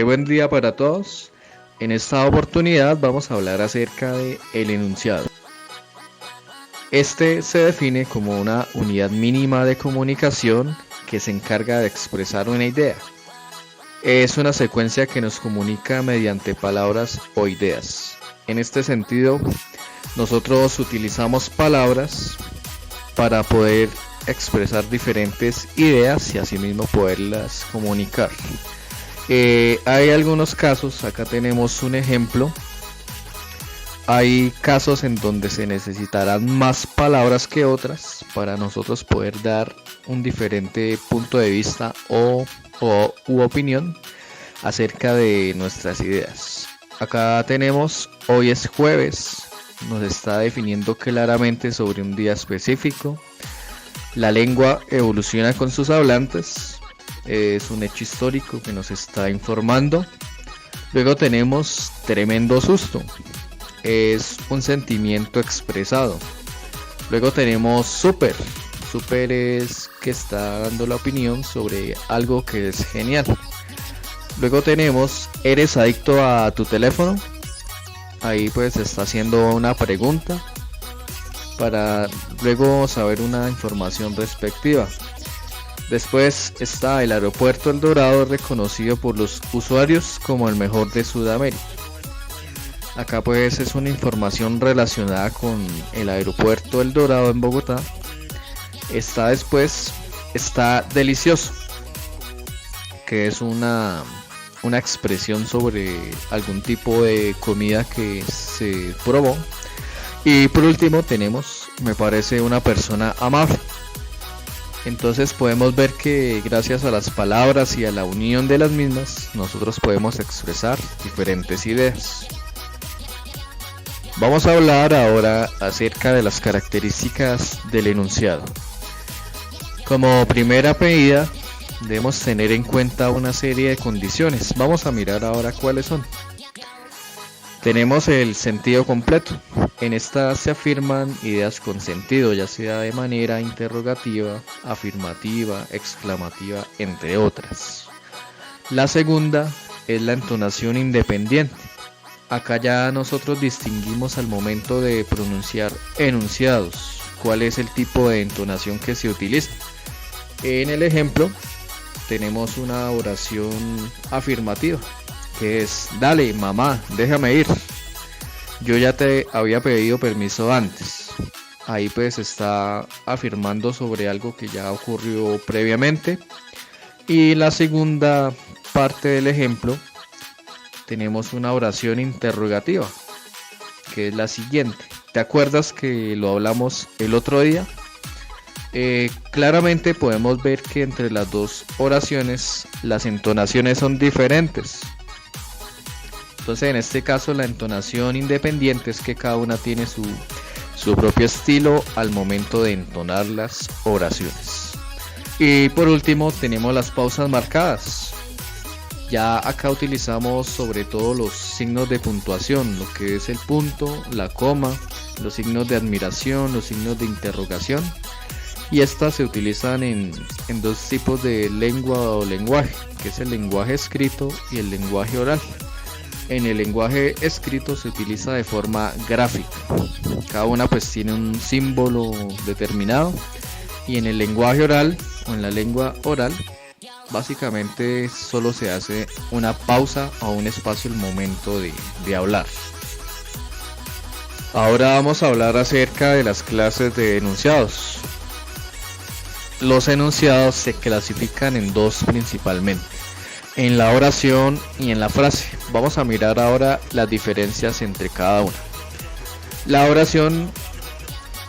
Buen día para todos. En esta oportunidad vamos a hablar acerca de el enunciado. Este se define como una unidad mínima de comunicación que se encarga de expresar una idea. Es una secuencia que nos comunica mediante palabras o ideas. En este sentido, nosotros utilizamos palabras para poder expresar diferentes ideas y asimismo poderlas comunicar. Hay algunos casos, acá tenemos un ejemplo. Hay casos en donde se necesitarán más palabras que otras para nosotros poder dar un diferente punto de vista u opinión acerca de nuestras ideas. Acá tenemos, hoy es jueves, nos está definiendo claramente sobre un día específico. La lengua evoluciona con sus hablantes. Es un hecho histórico que nos está informando. Luego tenemos tremendo susto. Es un sentimiento expresado. Luego tenemos súper. Súper es que está dando la opinión sobre algo que es genial. Luego tenemos ¿eres adicto a tu teléfono? Ahí pues está haciendo una pregunta para luego saber una información respectiva. Después está el aeropuerto El Dorado, reconocido por los usuarios como el mejor de Sudamérica. Acá pues es una información relacionada con el aeropuerto El Dorado en Bogotá. Está delicioso, que es una expresión sobre algún tipo de comida que se probó. Y por último tenemos, me parece, una persona amable. Entonces podemos ver que gracias a las palabras y a la unión de las mismas, nosotros podemos expresar diferentes ideas. Vamos a hablar ahora acerca de las características del enunciado. Como primera medida, debemos tener en cuenta una serie de condiciones. Vamos a mirar ahora cuáles son. Tenemos el sentido completo. En esta se afirman ideas con sentido, ya sea de manera interrogativa, afirmativa, exclamativa, entre otras. La segunda es la entonación independiente. Acá ya nosotros distinguimos al momento de pronunciar enunciados cuál es el tipo de entonación que se utiliza. En el ejemplo tenemos una oración afirmativa, que es: dale mamá, déjame ir. Yo ya te había pedido permiso antes. Ahí pues está afirmando sobre algo que ya ocurrió previamente. Y la segunda parte del ejemplo tenemos una oración interrogativa, que es la siguiente. ¿Te acuerdas que lo hablamos el otro día? Claramente podemos ver que entre las dos oraciones las entonaciones son diferentes. Entonces en este caso la entonación independiente es que cada una tiene su propio estilo al momento de entonar las oraciones. Y por último tenemos las pausas marcadas. Ya acá utilizamos sobre todo los signos de puntuación, lo que es el punto, la coma, los signos de admiración, los signos de interrogación. Y estas se utilizan en dos tipos de lengua o lenguaje, que es el lenguaje escrito y el lenguaje oral. En el lenguaje escrito se utiliza de forma gráfica, cada una pues tiene un símbolo determinado, y en el lenguaje oral o en la lengua oral básicamente solo se hace una pausa o un espacio al momento de hablar. Ahora vamos a hablar acerca de las clases de enunciados. Los enunciados se clasifican en dos principalmente: en la oración y en la frase. Vamos a mirar ahora las diferencias entre cada una. La oración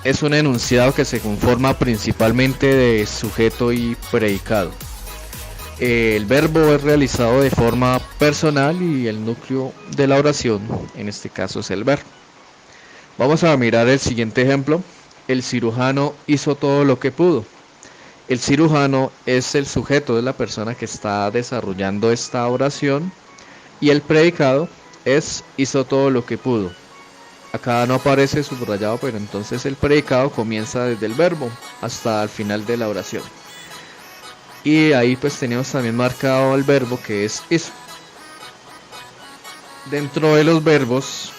es un enunciado que se conforma principalmente de sujeto y predicado. El verbo es realizado de forma personal y el núcleo de la oración, en este caso, es el verbo. Vamos a mirar el siguiente ejemplo. El cirujano hizo todo lo que pudo. El cirujano es el sujeto, de la persona que está desarrollando esta oración, y el predicado es hizo todo lo que pudo. Acá no aparece subrayado, pero entonces el predicado comienza desde el verbo hasta el final de la oración. Y ahí pues tenemos también marcado el verbo, que es hizo. Dentro de los verbos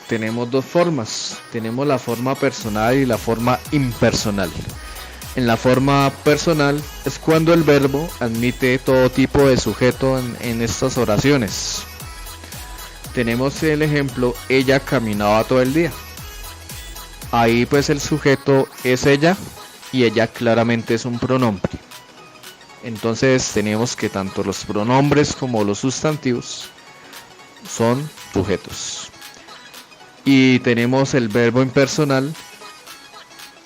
tenemos dos formas. Tenemos la forma personal y la forma impersonal. En la forma personal es cuando el verbo admite todo tipo de sujeto en estas oraciones. Tenemos el ejemplo, ella caminaba todo el día. Ahí pues el sujeto es ella y ella claramente es un pronombre. Entonces tenemos que tanto los pronombres como los sustantivos son sujetos. Y tenemos el verbo impersonal,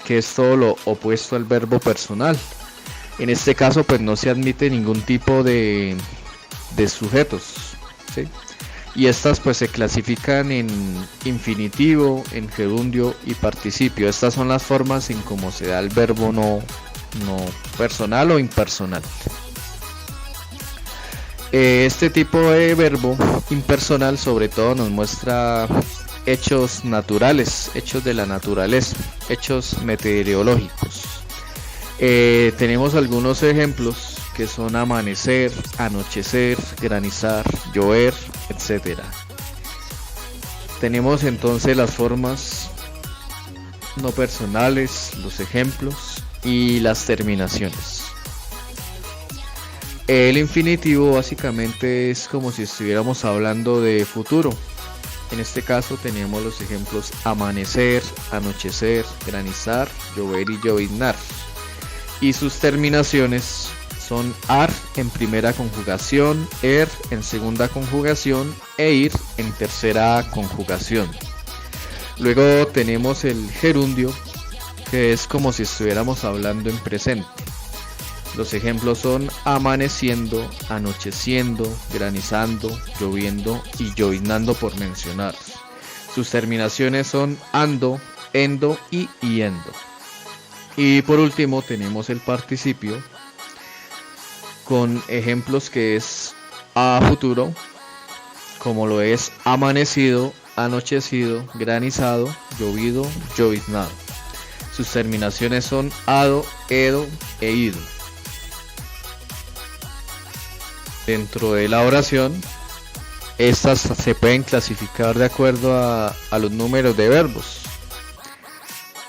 que es todo lo opuesto al verbo personal. En este caso pues no se admite ningún tipo de sujetos, ¿sí? Y estas pues se clasifican en infinitivo, en gerundio y participio. Estas son las formas en cómo se da el verbo no personal o impersonal. Este tipo de verbo impersonal sobre todo nos muestra hechos naturales, hechos de la naturaleza, hechos meteorológicos. Tenemos algunos ejemplos que son amanecer, anochecer, granizar, llover, etc. Tenemos entonces las formas no personales, los ejemplos y las terminaciones. El infinitivo básicamente es como si estuviéramos hablando de futuro. En este caso tenemos los ejemplos amanecer, anochecer, granizar, llover y lloviznar. Y sus terminaciones son ar en primera conjugación, er en segunda conjugación e ir en tercera conjugación. Luego tenemos el gerundio, que es como si estuviéramos hablando en presente. Los ejemplos son amaneciendo, anocheciendo, granizando, lloviendo y lloviznando, por mencionar. Sus terminaciones son ando, endo y yendo. Y por último tenemos el participio con ejemplos que es a futuro, como lo es amanecido, anochecido, granizado, llovido, lloviznado. Sus terminaciones son ado, edo e ido. Dentro de la oración, estas se pueden clasificar de acuerdo a los números de verbos.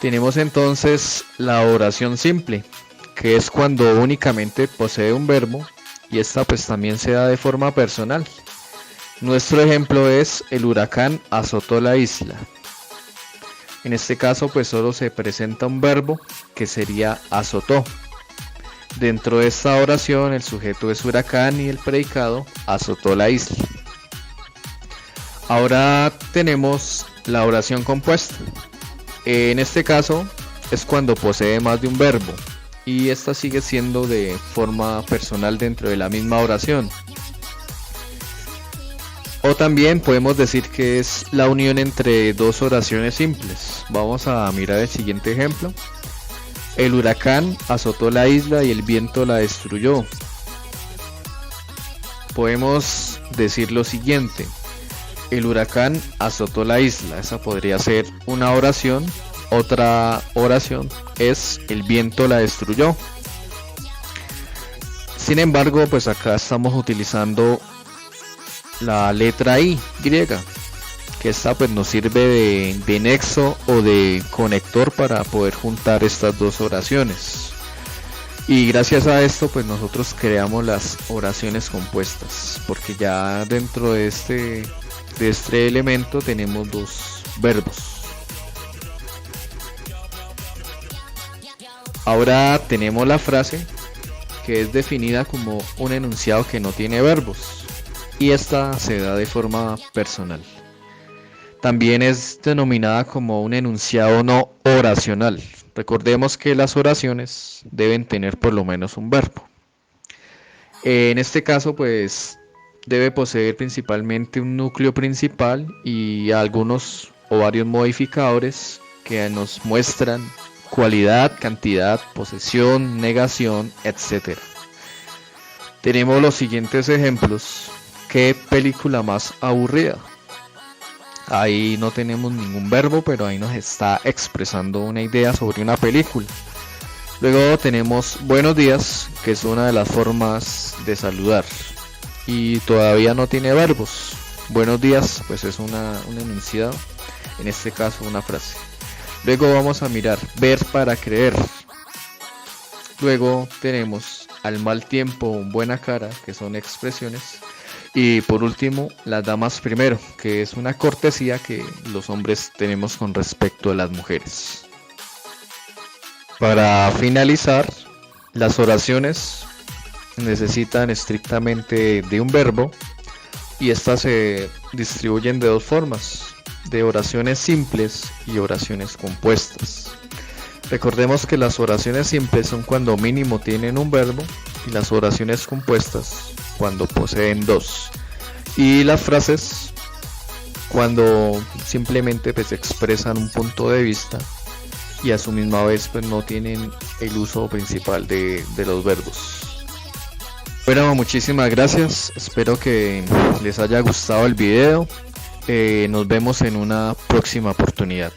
Tenemos entonces la oración simple, que es cuando únicamente posee un verbo, y esta pues también se da de forma personal. Nuestro ejemplo es el huracán azotó la isla. En este caso pues solo se presenta un verbo, que sería azotó. Dentro de esta oración el sujeto es huracán y el predicado azotó la isla. Ahora tenemos la oración compuesta. En este caso es cuando posee más de un verbo y esta sigue siendo de forma personal dentro de la misma oración. O también podemos decir que es la unión entre dos oraciones simples. Vamos a mirar el siguiente ejemplo. El huracán azotó la isla y el viento la destruyó. Podemos decir lo siguiente. El huracán azotó la isla. Esa podría ser una oración. Otra oración es el viento la destruyó. Sin embargo, pues acá estamos utilizando la letra I, griega, que esta pues nos sirve de nexo o de conector para poder juntar estas dos oraciones. Y gracias a esto pues nosotros creamos las oraciones compuestas, porque ya dentro de este elemento tenemos dos verbos. Ahora tenemos la frase, que es definida como un enunciado que no tiene verbos, y esta se da de forma personal. También es denominada como un enunciado no oracional. Recordemos que las oraciones deben tener por lo menos un verbo. En este caso pues debe poseer principalmente un núcleo principal y algunos o varios modificadores que nos muestran cualidad, cantidad, posesión, negación, etc. Tenemos los siguientes ejemplos. ¿Qué película más aburrida? Ahí no tenemos ningún verbo, pero ahí nos está expresando una idea sobre una película. Luego tenemos buenos días, que es una de las formas de saludar y todavía no tiene verbos. Buenos días, pues es un enunciado, en este caso una frase. Luego vamos a mirar ver para creer. Luego tenemos al mal tiempo, buena cara, que son expresiones. Y por último, las damas primero, que es una cortesía que los hombres tenemos con respecto a las mujeres. Para finalizar, las oraciones necesitan estrictamente de un verbo y estas se distribuyen de dos formas, de oraciones simples y oraciones compuestas. Recordemos que las oraciones simples son cuando mínimo tienen un verbo y las oraciones compuestas cuando poseen dos. Y las frases cuando simplemente pues expresan un punto de vista y a su misma vez pues no tienen el uso principal de los verbos. Bueno, muchísimas gracias, espero que les haya gustado el video, nos vemos en una próxima oportunidad.